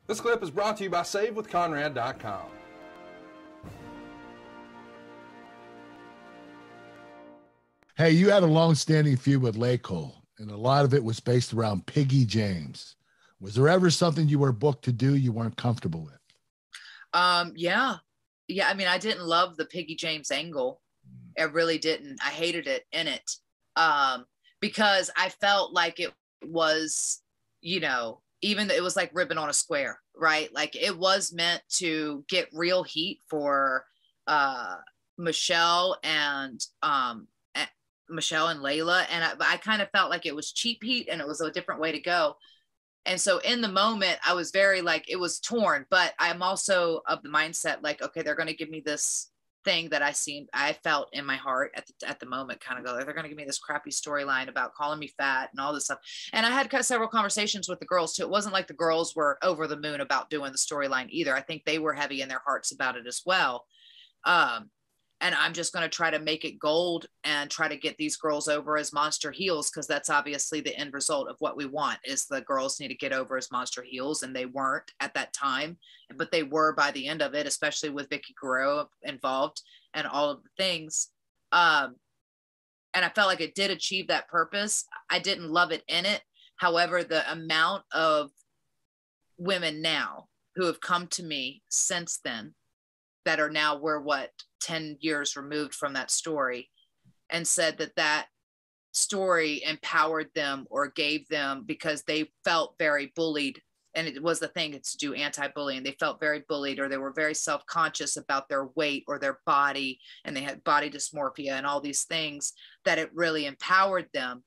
This clip is brought to you by SaveWithConrad.com. Hey, you had a long-standing feud with LayCool, and a lot of it was based around Mickie James. Was there ever something you were booked to do you weren't comfortable with? Yeah. I mean, I didn't love the Mickie James angle. I really didn't. I hated it in it because I felt like it was, even it was like ribbon on a square, right? Like it was meant to get real heat for Michelle and Layla. And I kind of felt like it was cheap heat and it was a different way to go. And so in the moment, I was very like, it was torn, but I'm also of the mindset, like, okay, they're going to give me this thing that I felt in my heart at the moment, kind of go, they're going to give me this crappy storyline about calling me fat and all this stuff. And I had several conversations with the girls too. It wasn't like the girls were over the moon about doing the storyline either. I think they were heavy in their hearts about it as well. And I'm just going to try to make it gold and try to get these girls over as monster heels, because that's obviously the end result of what we want is the girls need to get over as monster heels, and they weren't at that time, but they were by the end of it, especially with Vicky Guerrero involved and all of the things. And I felt like it did achieve that purpose. I didn't love it in it. However, the amount of women now who have come to me since then that are now, we're 10 years removed from that story, and said that story empowered them or gave them, because they felt very bullied. And it was the thing, it's to do anti-bullying. They felt very bullied, or they were very self-conscious about their weight or their body, and they had body dysmorphia and all these things, that it really empowered them,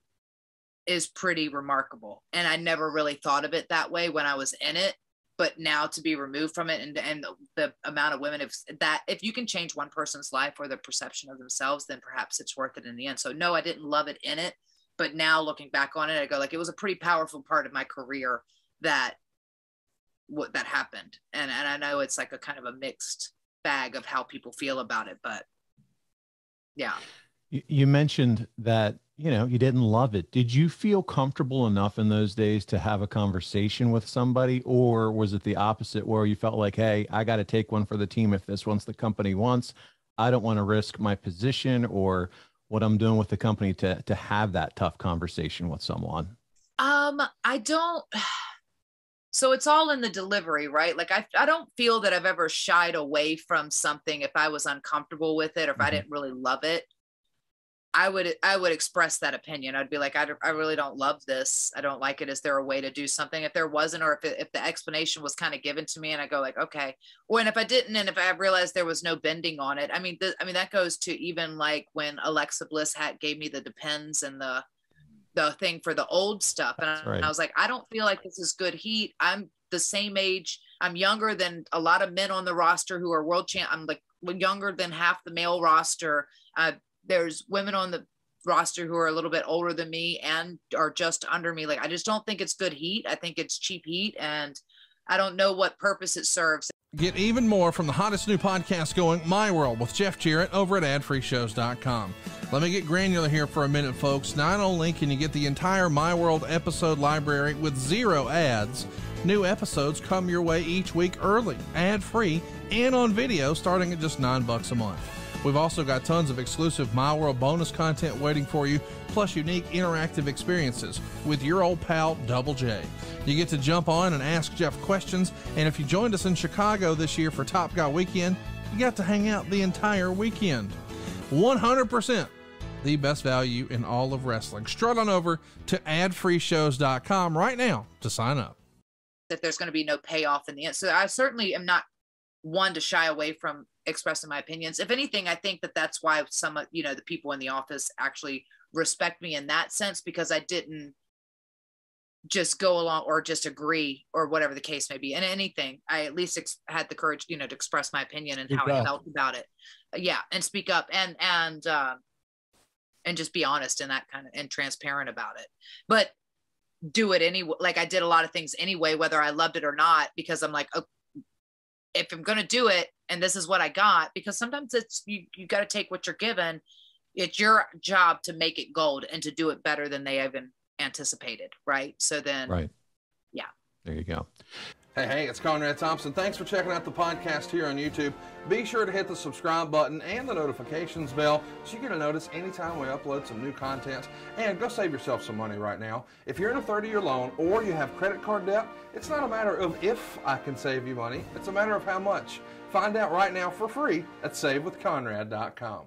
is pretty remarkable. And I never really thought of it that way when I was in it. But now to be removed from it, and the amount of women, if you can change one person's life or the perception of themselves, then perhaps it's worth it in the end. So no, I didn't love it in it, but now looking back on it, I go like, it was a pretty powerful part of my career that happened. And I know it's like a kind of a mixed bag of how people feel about it, but yeah. You mentioned that, you didn't love it. Did you feel comfortable enough in those days to have a conversation with somebody, or was it the opposite where you felt like, hey, I got to take one for the team if this one's the company wants? I don't want to risk my position or what I'm doing with the company to have that tough conversation with someone. I don't. So it's all in the delivery, right? Like I don't feel that I've ever shied away from something if I was uncomfortable with it, or if I didn't really love it. I would express that opinion. I'd be like, I really don't love this. I don't like it. Is there a way to do something? If there wasn't, or if the explanation was kind of given to me and I go like, okay. Or, and if I didn't, and if I realized there was no bending on it, I mean, that goes to even like when Alexa Bliss gave me the Depends and the thing for the old stuff. And right. I was like, I don't feel like this is good heat. I'm the same age. I'm younger than a lot of men on the roster who are world champ. I'm like younger than half the male roster. There's women on the roster who are a little bit older than me and are just under me. Like, I just don't think it's good heat. I think it's cheap heat, and I don't know what purpose it serves. Get even more from the hottest new podcast going, My World with Jeff Jarrett, over at adfreeshows.com. Let me get granular here for a minute, folks. Not only can you get the entire My World episode library with 0 ads, new episodes come your way each week early, ad-free, and on video starting at just $9 a month. We've also got tons of exclusive My World bonus content waiting for you, plus unique interactive experiences with your old pal, Double J. You get to jump on and ask Jeff questions, and if you joined us in Chicago this year for Top Guy Weekend, you got to hang out the entire weekend. 100% the best value in all of wrestling. Strut on over to adfreeshows.com right now to sign up. That there's going to be no payoff in the end. So I certainly am not one to shy away from expressing my opinions. If anything, I think that's why some of, the people in the office actually respect me in that sense, because I didn't just go along or just agree or whatever the case may be. And anything, I at least had the courage, to express my opinion and how I felt about it. Yeah. And speak up and just be honest and that kind of, and transparent about it, but do it anyway. Like I did a lot of things anyway, whether I loved it or not, because I'm like, oh, if I'm going to do it, and this is what I got, because sometimes it's, you got to take what you're given. It's your job to make it gold and to do it better than they even anticipated. Right. So then, right. Yeah. There you go. Hey, it's Conrad Thompson. Thanks for checking out the podcast here on YouTube. Be sure to hit the subscribe button and the notifications bell so you get a notice anytime we upload some new content. And go save yourself some money right now. If you're in a 30-year loan or you have credit card debt, it's not a matter of if I can save you money. It's a matter of how much. Find out right now for free at SaveWithConrad.com.